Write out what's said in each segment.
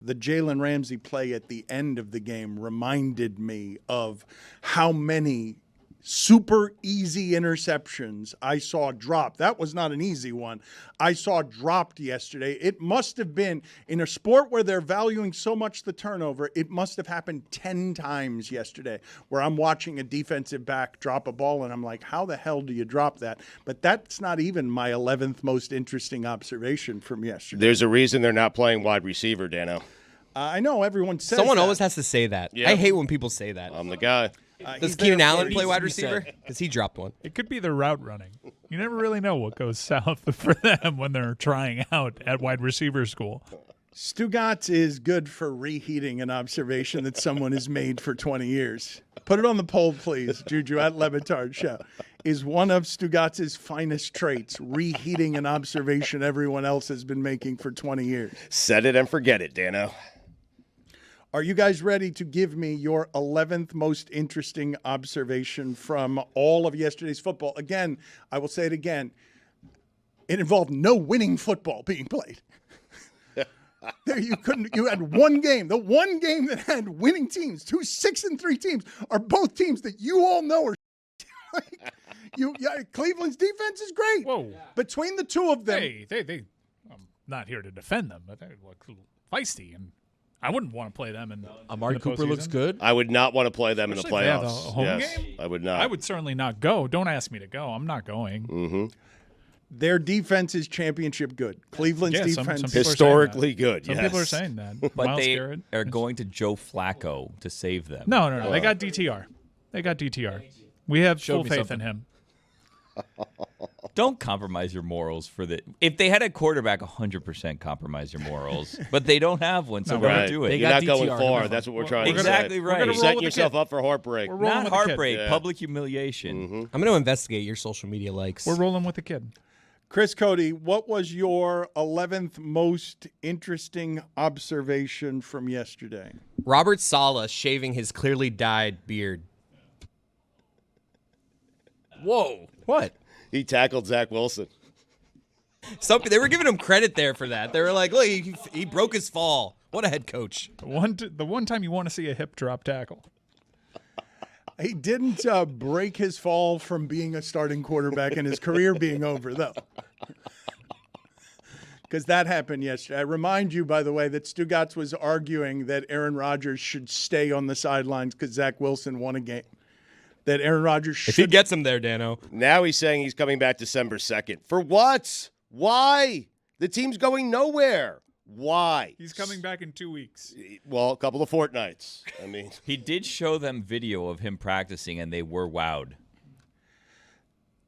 The Jalen Ramsey play at the end of the game reminded me of how many super easy interceptions I saw dropped. That was not an easy one. I saw dropped yesterday. It must have been, in a sport where they're valuing so much the turnover, it must have happened 10 times yesterday where I'm watching a defensive back drop a ball and I'm like, how the hell do you drop that? But that's not even my 11th most interesting observation from yesterday. There's a reason they're not playing wide receiver, Dano. I know everyone says Someone that. always has to say that. Yep. I hate when people say that. I'm the guy. Does Keenan Allen play wide receiver? Because he dropped one. It could be the route running. You never really know what goes south for them when they're trying out at wide receiver school. Stugotz is good for reheating an observation that someone has made for 20 years. Put it on the poll, please, Juju, at Le Batard Show. Is one of Stugotz's finest traits reheating an observation everyone else has been making for 20 years? Set it and forget it, Dano. Are you guys ready to give me your 11th most interesting observation from all of yesterday's football? Again, I will say it again. It involved no winning football being played. You had one game. The one game that had winning teams, 2 6-3 teams, are both teams that you all know are Cleveland's defense is great. Whoa. Between the two of them. Hey, I'm not here to defend them, but they look feisty, and I wouldn't want to play them in Amari the Cooper postseason. looks good. I would not want to play them Especially in the if they have playoffs. a home Yes, game? I would not. I would certainly not go. Don't ask me to go. I'm not going. Mm-hmm. Their defense is championship good. Cleveland's Yeah, some defense people are Historically good, Some yes. people are saying that. But Myles they Garrett are is- going to Joe Flacco to save them. No. They got DTR. We have full me faith something. in him. Don't compromise your morals for the. If they had a quarterback, 100% compromise your morals. But they don't have one, so No, don't Right. do They it. You're got not going DTR, far. remember. That's what we're trying to say. Exactly right. We're You're gonna roll setting with the yourself kid. up for heartbreak. We're rolling Not with the kid. heartbreak, Yeah. public humiliation. Mm-hmm. I'm going to investigate your social media likes. We're rolling with the kid. Chris Cody, what was your 11th most interesting observation from yesterday? Robert Saleh shaving his clearly dyed beard. Whoa. What? He tackled Zach Wilson. They were giving him credit there for that. They were like, look, he broke his fall. What a head coach. The one time you want to see a hip drop tackle. He didn't break his fall from being a starting quarterback and his career being over, though. Because that happened yesterday. I remind you, by the way, that Stugotz was arguing that Aaron Rodgers should stay on the sidelines because Zach Wilson won a game. That Aaron Rodgers should. If he gets him there, Dano. Now he's saying he's coming back December 2nd. For what? Why? The team's going nowhere. Why? He's coming back in 2 weeks. Well, a couple of fortnights. I mean, He did show them video of him practicing, and they were wowed.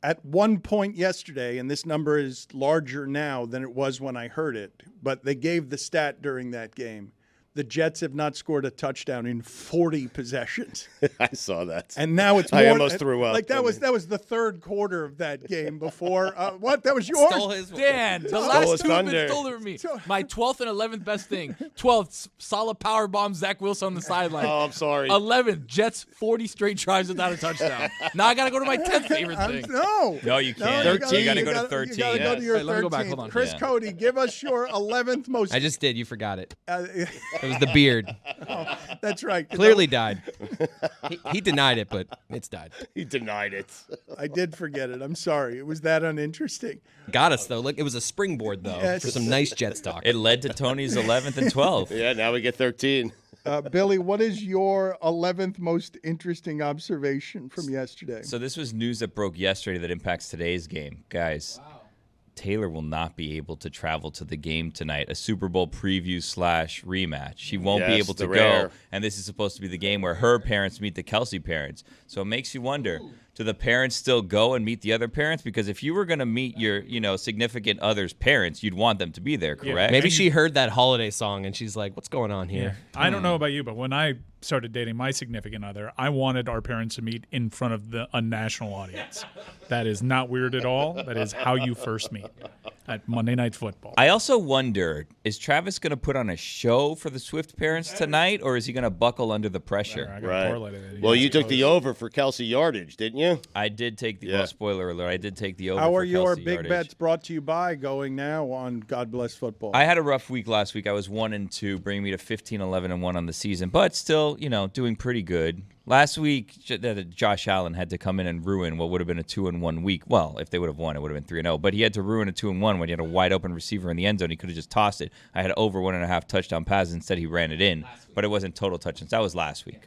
At one point yesterday, and this number is larger now than it was when I heard it, but they gave the stat during that game. The Jets have not scored a touchdown in 40 possessions. I saw that. And now it's more. I almost threw up. Like that was the third quarter of that game before. What? That was yours? Stole his. Dan, the his last two have thunder. been stolen from me. My 12th and 11th best thing. 12th, solid power bomb, Zach Wilson on the sideline. Oh, I'm sorry. 11th, Jets 40 straight drives without a touchdown. Now I got to go to my 10th favorite thing. No, you can't. you 13. You gotta go to You 13. got to go to your Wait, let me go back. 13th. Hold on. Chris Yeah. Cody, give us your 11th most. I just did. You forgot it. Uh, It was the beard. that's right. Clearly died. He denied it, but it's died. He denied it. I did forget it. I'm sorry. It was that uninteresting. Got us, though. Look, it was a springboard, though, Yes. for some nice Jets talk. It led to Tony's 11th and 12th. Yeah, now we get 13. Billy, what is your 11th most interesting observation from yesterday? So this was news that broke yesterday that impacts today's game. Guys, Taylor will not be able to travel to the game tonight, a Super Bowl preview / rematch. She won't be Yes, able to the go, rare. and this is supposed to be the game where her parents meet the Kelsey parents. So it makes you wonder, do the parents still go and meet the other parents? Because if you were going to meet your, significant other's parents, you'd want them to be there, correct? Maybe she heard that holiday song, and she's like, what's going on here? I don't know about you, but when I started dating my significant other, I wanted our parents to meet in front of a national audience. That is not weird at all. That is how you first meet at Monday Night Football. I also wonder, is Travis going to put on a show for the Swift parents tonight, or is he going to buckle under the pressure? Well, you took the over for Kelsey yardage, didn't you? I did take the well, spoiler alert. I did take the over. How for are your Kelsey big yardage. bets brought to you by going now on God Bless Football? I had a rough week last week. I was 1-2, bringing me to 15-11-1 on the season, but still, doing pretty good. Last week, Josh Allen had to come in and ruin what would have been a 2-1 week. Well, if they would have won, it would have been 3-0. But he had to ruin a 2-1 when he had a wide open receiver in the end zone. He could have just tossed it. I had over 1.5 touchdown passes. Instead, he ran it in. But it wasn't total touchdowns. That was last week.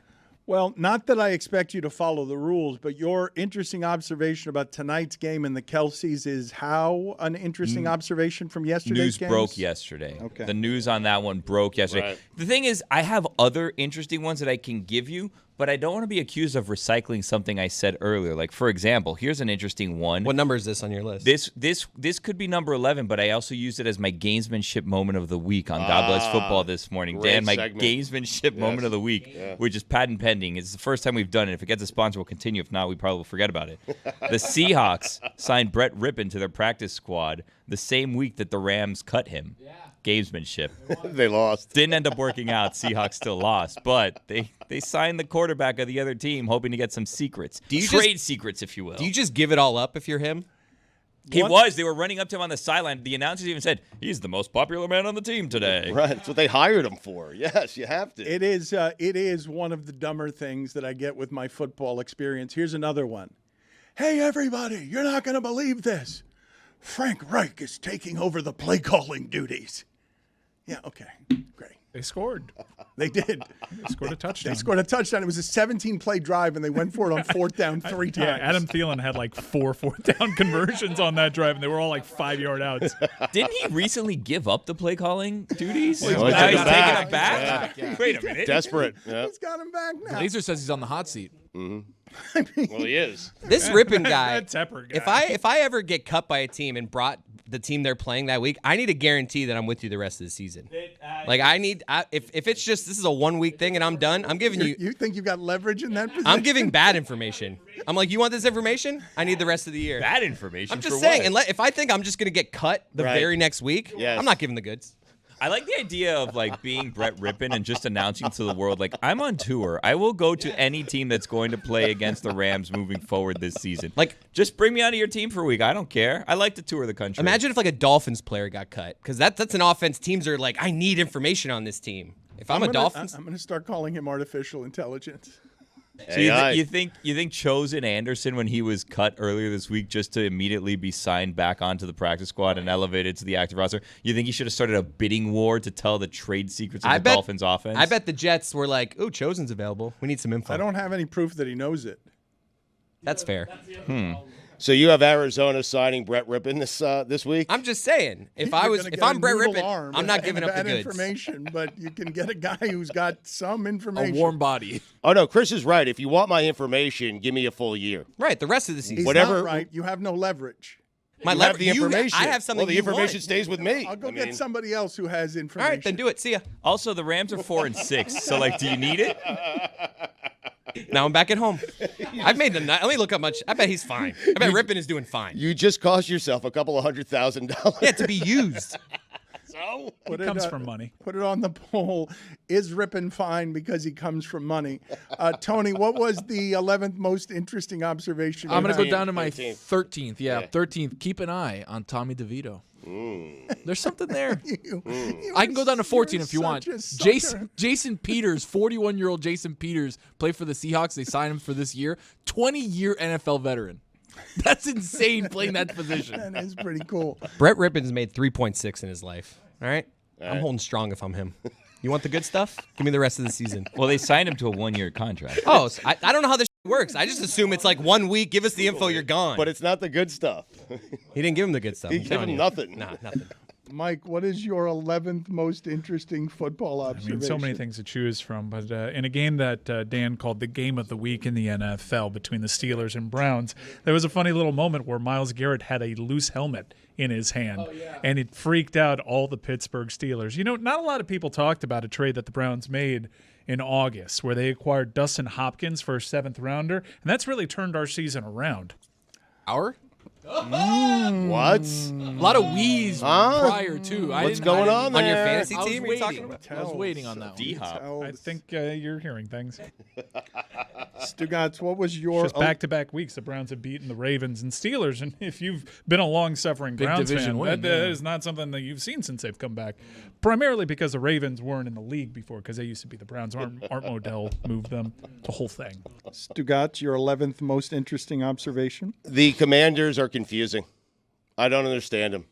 Well, not that I expect you to follow the rules, but your interesting observation about tonight's game and the Kelseys is how an interesting observation from yesterday's News broke yesterday. Okay. The news on that one broke yesterday. Right. The thing is, I have other interesting ones that I can give you, but I don't want to be accused of recycling something I said earlier. Like, for example, here's an interesting one. What number is this on your list? This could be number 11, but I also used it as my gamesmanship moment of the week on God Bless Football this morning. Great Dan, my segment. gamesmanship moment of the week, which is patent pending. It's the first time we've done it. If it gets a sponsor, we'll continue. If not, we probably will forget about it. The Seahawks signed Brett Rypien to their practice squad the same week that the Rams cut him. Gamesmanship. They lost. Didn't end up working out. Seahawks still lost, but they signed the quarterback of the other team, hoping to get some secrets. Trade secrets, if you will. Do you just give it all up if you're him? He was. They were running up to him on the sideline. The announcers even said, he's the most popular man on the team today. Right. That's what they hired him for. Yes, you have to. It is one of the dumber things that I get with my football experience. Here's another one. Hey, everybody, you're not going to believe this. Frank Reich is taking over the play calling duties. Yeah, okay, great. They scored. They did. They scored a touchdown. They scored a touchdown. It was a 17-play drive, and they went for it on fourth down 3 times. Yeah, Adam Thielen had like 4 fourth-down conversions on that drive, and they were all like 5-yard outs. Didn't he recently give up the play calling duties? Well, Now he's he's taking back. it back? Yeah. Wait a minute. Desperate. Yeah. He's got him back now. Laser says he's on the hot seat. Well, he is. This Rypien guy. That Tepper guy. If I ever get cut by a team and brought the team they're playing that week, I need a guarantee that I'm with you the rest of the season. Like if it's just this is a 1-week thing and I'm done, I'm giving you. You think you've got leverage in that position? I'm giving bad information. I'm like, you want this information? I need the rest of the year. Bad information. I'm just for saying. what? If I think I'm just gonna get cut the Right. very next week, Yes. I'm not giving the goods. I like the idea of like being Brett Rypien and just announcing to the world, like, I'm on tour. I will go to any team that's going to play against the Rams moving forward this season. Like, just bring me onto your team for a week. I don't care. I like to tour the country. Imagine if like a Dolphins player got cut, because that's an offense. Teams are like, I need information on this team. If I'm a Dolphins, I'm going to start calling him artificial intelligence. So you think Chosen Anderson, when he was cut earlier this week, just to immediately be signed back onto the practice squad and elevated to the active roster, you think he should have started a bidding war to tell the trade secrets of the Dolphins offense? I bet the Jets were like, "Oh, Chosen's available. We need some info." I don't have any proof that he knows it. That's fair. So you have Arizona signing Brett Rypien this week? I'm just saying, if You're gonna get I'm a Brett noodle Rypien, arm I'm not and giving up the bad goods. information, but you can get a guy who's got some A information. warm body. Oh, no, Chris is right. If you want my information, give me a full year. Right, the rest of the season. He's whatever- not right. You have no leverage. My You lever- have the information. I have something. Well, the you information want. stays with me. I'll go I mean, get somebody else who has information. All right, then do it. See ya. Also, the Rams are 4-6. So, like, do you need it? Now I'm back at home. I've made the night. Let me look up much. I bet he's fine. I bet Rypien is doing fine. You just cost yourself a couple of $100,000. Yeah, to be used. So? Put It comes from money. Put it on the poll. Is Rypien fine because he comes from money? Tony, what was the 11th most interesting observation? I'm you going to go had? down to my 13th. 13th. Yeah, 13th. Keep an eye on Tommy DeVito. There's something there. You I can go down to 14 you're if you want. such a sucker. Jason Peters, 41-year-old Jason Peters, played for the Seahawks. They signed him for this year. 20-year NFL veteran. That's insane playing that position. That is pretty cool. Brett Rypien's made 3.6 in his life. All right? I'm holding strong if I'm him. You want the good stuff? Give me the rest of the season. Well, they signed him to a 1-year contract. Oh, so I don't know how this works. I just assume it's like 1 week. Give us the info. You're gone. But it's not the good stuff. He didn't give him the good stuff. He I'm gave telling him you. nothing. Nah, nothing. Mike, what is your 11th most interesting football observation? So many things to choose from, but in a game that Dan called the game of the week in the NFL between the Steelers and Browns, there was a funny little moment where Myles Garrett had a loose helmet in his hand, and it freaked out all the Pittsburgh Steelers. You know, not a lot of people talked about a trade that the Browns made in August where they acquired Dustin Hopkins for a 7th rounder, and that's really turned our season around. Our? What? A lot of wheeze prior too. What's going on there? On your fantasy I was team, are you talking waiting. about? I was waiting on that one. D-Hop. I think you're hearing things. Stugotz, what was your Just back-to-back weeks, the Browns have beaten the Ravens and Steelers, and if you've been a long-suffering Big Browns division fan, win, that is not something that you've seen since they've come back. Primarily because the Ravens weren't in the league before, because they used to be the Browns. Art Modell moved them. The whole thing. Stugotz, your 11th most interesting observation? The Commanders are confusing. I don't understand them.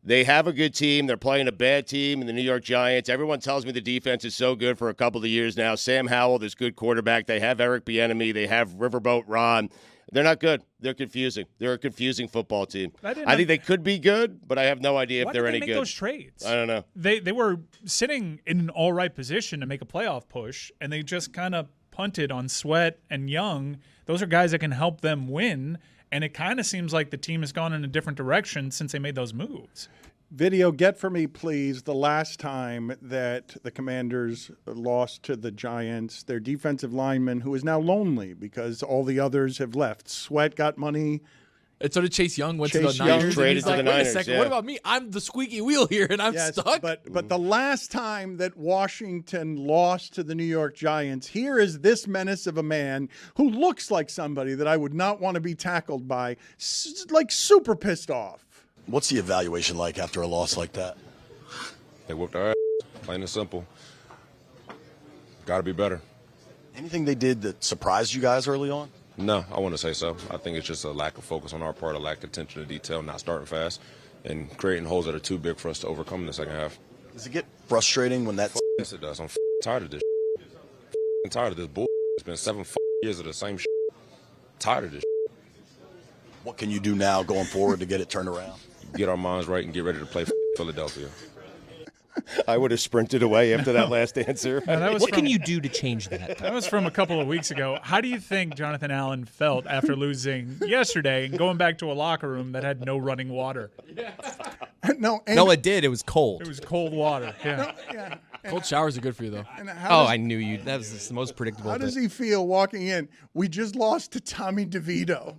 They have a good team. They're playing a bad team in the New York Giants. Everyone tells me the defense is so good for a couple of years now. Sam Howell, this good quarterback. They have Eric Bieniemy. They have Riverboat Ron. They're not good. They're confusing. They're a confusing football team. I think they could be good, but I have no idea if they're any Why did they good. make those trades? I don't know. They were sitting in an all right position to make a playoff push, and they just kind of punted on Sweat and Young. Those are guys that can help them win, and it kind of seems like the team has gone in a different direction since they made those moves. Video, get for me, please, the last time that the Commanders lost to the Giants, their defensive lineman, who is now lonely because all the others have left. Sweat got money. And so did Chase Young, went Chase to the Young Niners. traded and he's to like, the wait Niners, a second, yeah. what about me? I'm the squeaky wheel here, and I'm Yes, stuck. but the last time that Washington lost to the New York Giants, here is this menace of a man who looks like somebody that I would not want to be tackled by, like super pissed off. What's the evaluation like after a loss like that? They whooped our ass, plain and simple. Got to be better. Anything they did that surprised you guys early on? No, I wouldn't say so. I think it's just a lack of focus on our part, a lack of attention to detail, not starting fast, and creating holes that are too big for us to overcome in the second half. Does it get frustrating when that? Yes, it does. I'm tired of this. I'm tired of this bull. It's been 7 years of the same. Tired of this. What can you do now going forward to get it turned around? Get our minds right and get ready to play Philadelphia. I would have sprinted away after that last answer. What can you do to change that? That was from a couple of weeks ago. How do you think Jonathan Allen felt after losing yesterday and going back to a locker room that had no running water? No, it did. It was cold. It was cold water. Yeah. yeah. Cold showers are good for you, though. And how Oh, does, I knew you. That was the most predictable. how does he feel walking in? We just lost to Tommy DeVito.